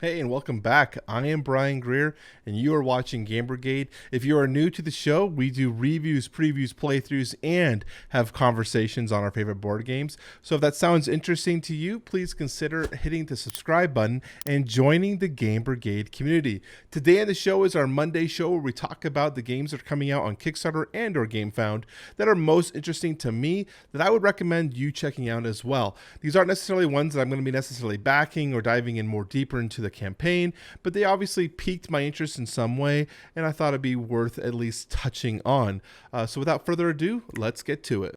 Hey, and welcome back. I am Brian Greer, and you are watching Game Brigade. If you are new to the show, we do reviews, previews, playthroughs, and have conversations on our favorite board games. So if that sounds interesting to you, please consider hitting the subscribe button and joining the Game Brigade community. Today on the show is our Monday show where we talk about the games that are coming out on Kickstarter and or GameFound that are most interesting to me that I would recommend you checking out as well. These aren't necessarily ones that I'm going to be necessarily backing or diving in more deeper into the campaign, but they obviously piqued my interest in some way, and I thought it'd be worth at least touching on. So without further ado, let's get to it.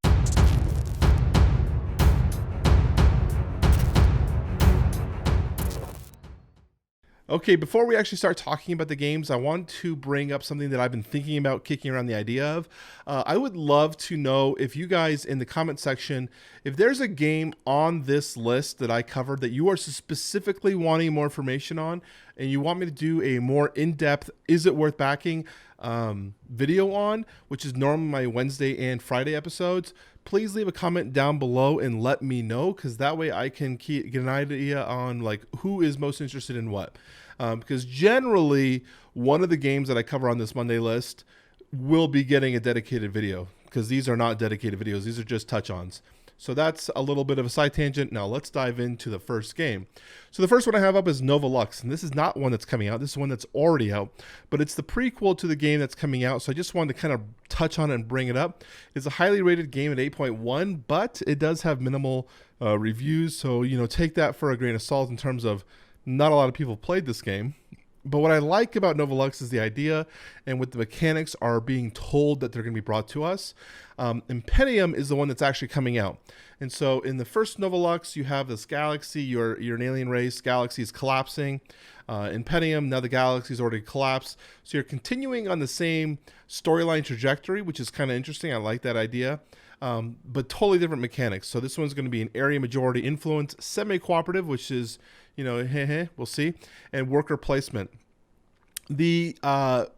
Okay, before we actually start talking about the games, I want to bring up something that I've been thinking about, kicking around the idea of. I would love to know if you guys in the comment section, if there's a game on this list that I covered that you are specifically wanting more information on, and you want me to do a more in-depth, is it worth backing video on, which is normally my Wednesday and Friday episodes, please leave a comment down below and let me know, because that way I can get an idea on like who is most interested in what. Because generally, one of the games that I cover on this Monday list will be getting a dedicated video, because these are not dedicated videos. These are just touch-ons. So that's a little bit of a side tangent. Now let's dive into the first game. So the first one I have up is Deluxe, and this is not one that's coming out. This is one that's already out, but it's the prequel to the game that's coming out. So I just wanted to kind of touch on it and bring it up. It's a highly rated game at 8.1, but it does have minimal reviews. So, take that for a grain of salt in terms of not a lot of people played this game. But what I like about Deluxe is the idea and what the mechanics are being told that they're going to be brought to us. Impendium is the one that's actually coming out. And so in the first Deluxe, you have this galaxy, you're an alien race, galaxy is collapsing. Impendium, now the galaxy's already collapsed. So you're continuing on the same storyline trajectory, which is kind of interesting. I like that idea. But totally different mechanics. So this one's going to be an area majority influence, semi-cooperative, which is, we'll see, and worker placement. The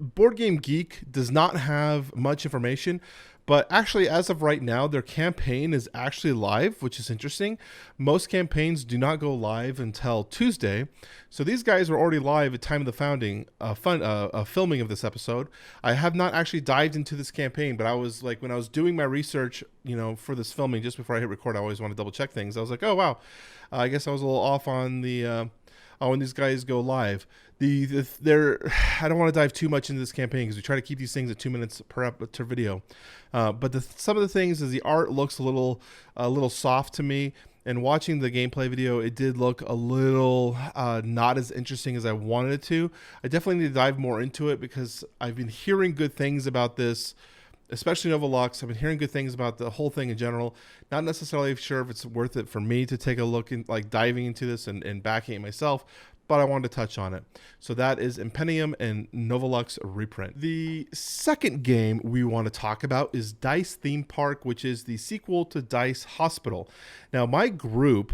Board Game Geek does not have much information, but actually, as of right now, their campaign is actually live, which is interesting. Most campaigns do not go live until Tuesday. So these guys were already live at time of the founding, filming of this episode. I have not actually dived into this campaign, but I was like, when I was doing my research, for this filming, just before I hit record, I always want to double check things. I was like, oh, wow. I guess I was a little off on the when these guys go live. I don't want to dive too much into this campaign because we try to keep these things at 2 minutes per video. But some of the things is the art looks a little soft to me. And watching the gameplay video, it did look a little not as interesting as I wanted it to. I definitely need to dive more into it because I've been hearing good things about this, especially Deluxe. I've been hearing good things about the whole thing in general. Not necessarily sure if it's worth it for me to take a look in, like diving into this and backing it myself, but I wanted to touch on it. So that is Impendium and Deluxe reprint. The second game we want to talk about is Dice Theme Park, which is the sequel to Dice Hospital. Now, my group,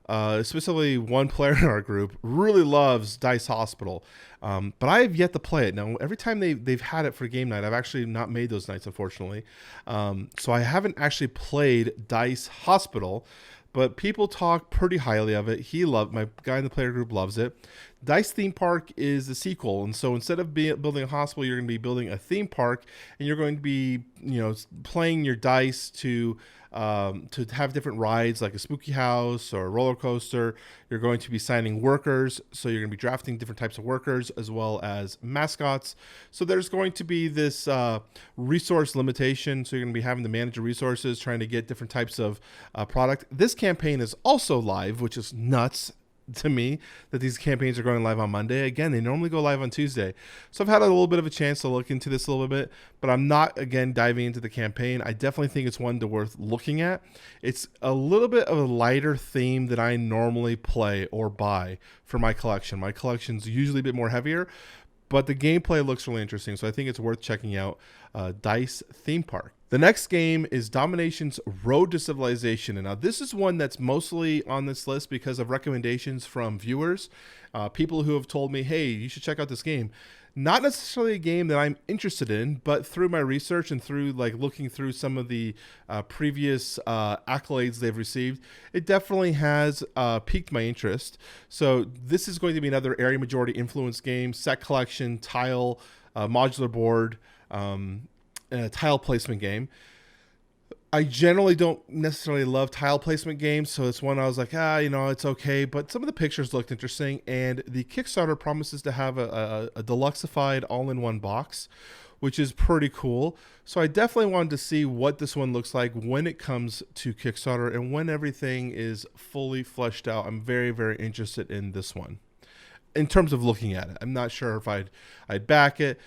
specifically one player in our group, really loves Dice Hospital, but I have yet to play it. Now, every time they've had it for game night, I've actually not made those nights, unfortunately. So I haven't actually played Dice Hospital, but people talk pretty highly of it. My guy in the player group loves it. Dice Theme Park is the sequel, and so instead of building a hospital, you're going to be building a theme park, and you're going to be, playing your dice to have different rides like a spooky house or a roller coaster. You're going to be signing workers, so you're going to be drafting different types of workers as well as mascots. So there's going to be this resource limitation, so you're going to be having to manage your resources, trying to get different types of product. This campaign is also live, which is nuts to me that these campaigns are going live on Monday. Again, they normally go live on Tuesday. So I've had a little bit of a chance to look into this a little bit, but I'm not, again, diving into the campaign. I definitely think it's one worth looking at. It's a little bit of a lighter theme than I normally play or buy for my collection. My collection's usually a bit more heavier, but the gameplay looks really interesting, so I think it's worth checking out Dice Theme Park. The next game is Dominations Road to Civilization. And now this is one that's mostly on this list because of recommendations from viewers, people who have told me, hey, you should check out this game. Not necessarily a game that I'm interested in, but through my research and through like looking through some of the previous accolades they've received, it definitely has piqued my interest. So this is going to be another area majority influence game, set collection, tile, modular board, and a tile placement game. I generally don't necessarily love tile placement games, so it's one I was like, it's okay. But some of the pictures looked interesting, and the Kickstarter promises to have a deluxeified all-in-one box, which is pretty cool. So I definitely wanted to see what this one looks like when it comes to Kickstarter and when everything is fully fleshed out. I'm very, very interested in this one. In terms of looking at it, I'm not sure if I'd back it,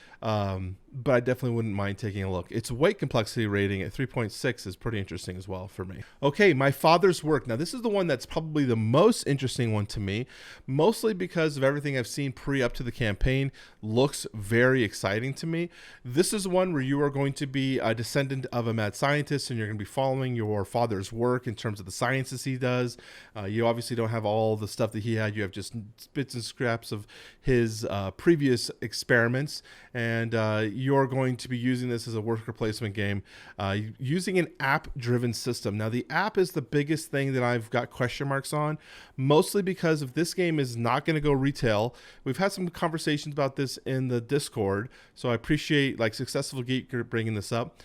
but I definitely wouldn't mind taking a look. Its weight complexity rating at 3.6 is pretty interesting as well for me. Okay, My Father's Work. Now, this is the one that's probably the most interesting one to me, mostly because of everything I've seen up to the campaign. Looks very exciting to me. This is one where you are going to be a descendant of a mad scientist, and you're going to be following your father's work in terms of the sciences he does. You obviously don't have all the stuff that he had. You have just bits and scraps of his previous experiments, and you're going to be using this as a worker placement game using an app-driven system. Now, the app is the biggest thing that I've got question marks on, mostly because if this game is not going to go retail, we've had some conversations about this in the Discord, so I appreciate like Successful Geek bringing this up.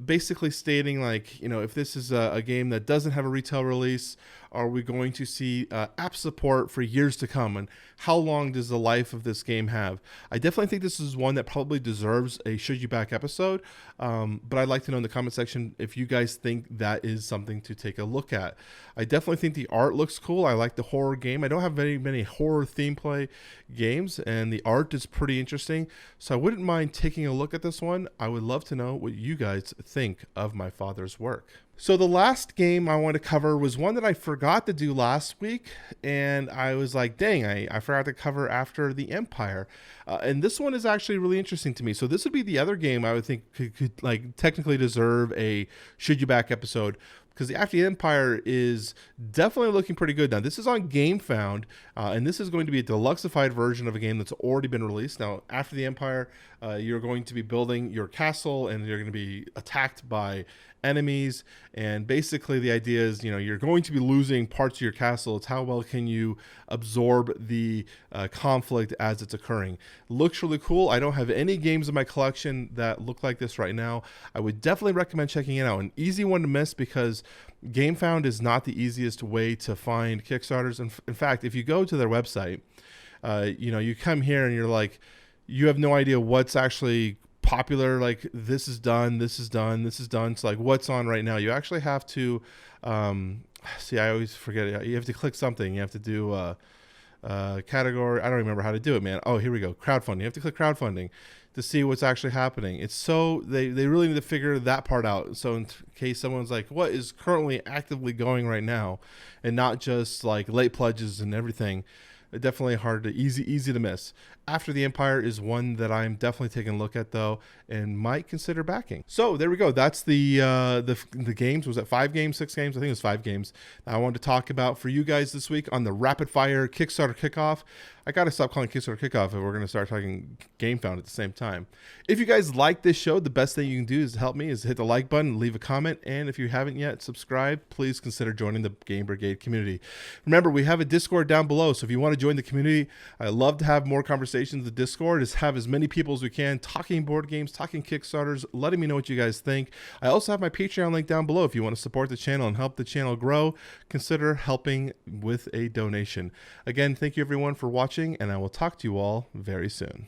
Basically stating like, if this is a game that doesn't have a retail release, are we going to see app support for years to come? And how long does the life of this game have? I definitely think this is one that probably deserves a Should You Back episode. But I'd like to know in the comment section if you guys think that is something to take a look at. I definitely think the art looks cool. I like the horror game. I don't have very many horror theme play games, and the art is pretty interesting. So I wouldn't mind taking a look at this one. I would love to know what you guys think of My Father's Work. So the last game I want to cover was one that I forgot to do last week, and I was like, dang, I forgot to cover After the Empire. And this one is actually really interesting to me. So this would be the other game I would think could like technically deserve a Should You Back episode, because the After the Empire is definitely looking pretty good. Now, this is on GameFound, and this is going to be a deluxeified version of a game that's already been released. Now, After the Empire, you're going to be building your castle, and you're going to be attacked by enemies, and basically the idea is, you're going to be losing parts of your castle. It's how well can you absorb the conflict as it's occurring. Looks really cool. I don't have any games in my collection that look like this right now. I would definitely recommend checking it out. An easy one to miss because GameFound is not the easiest way to find Kickstarters. In fact, if you go to their website, you come here and you're like, you have no idea what's actually popular. Like, this is done, this is done, this is done. So like, what's on right now? You actually have to I always forget it. You have to click something. You have to do category. I don't remember how to do it, man. Oh, here we go. Crowdfunding. You have to click crowdfunding to see what's actually happening. It's so they really need to figure that part out. So in case someone's like, what is currently actively going right now, and not just like late pledges and everything. Definitely easy to miss. After the Empire is one that I'm definitely taking a look at though, and might consider backing. So there we go. That's the games. Was that 5 games, 6 games? I think it was 5 games I wanted to talk about for you guys this week on the Rapid Fire Kickstarter Kickoff. I gotta stop calling Kickstarter Kickoff if we're gonna start talking GameFound at the same time. If you guys like this show, the best thing you can do is help me is hit the like button, leave a comment, and if you haven't yet subscribed, please consider joining the Game Brigade community. Remember, we have a Discord down below, so if you want to join the community, I love to have more conversations in the Discord. Is have as many people as we can talking board games, talking Kickstarters, letting me know what you guys think. I also have my Patreon link down below. If you want to support the channel and help the channel grow, consider helping with a donation. Again, thank you everyone for watching, and I will talk to you all very soon.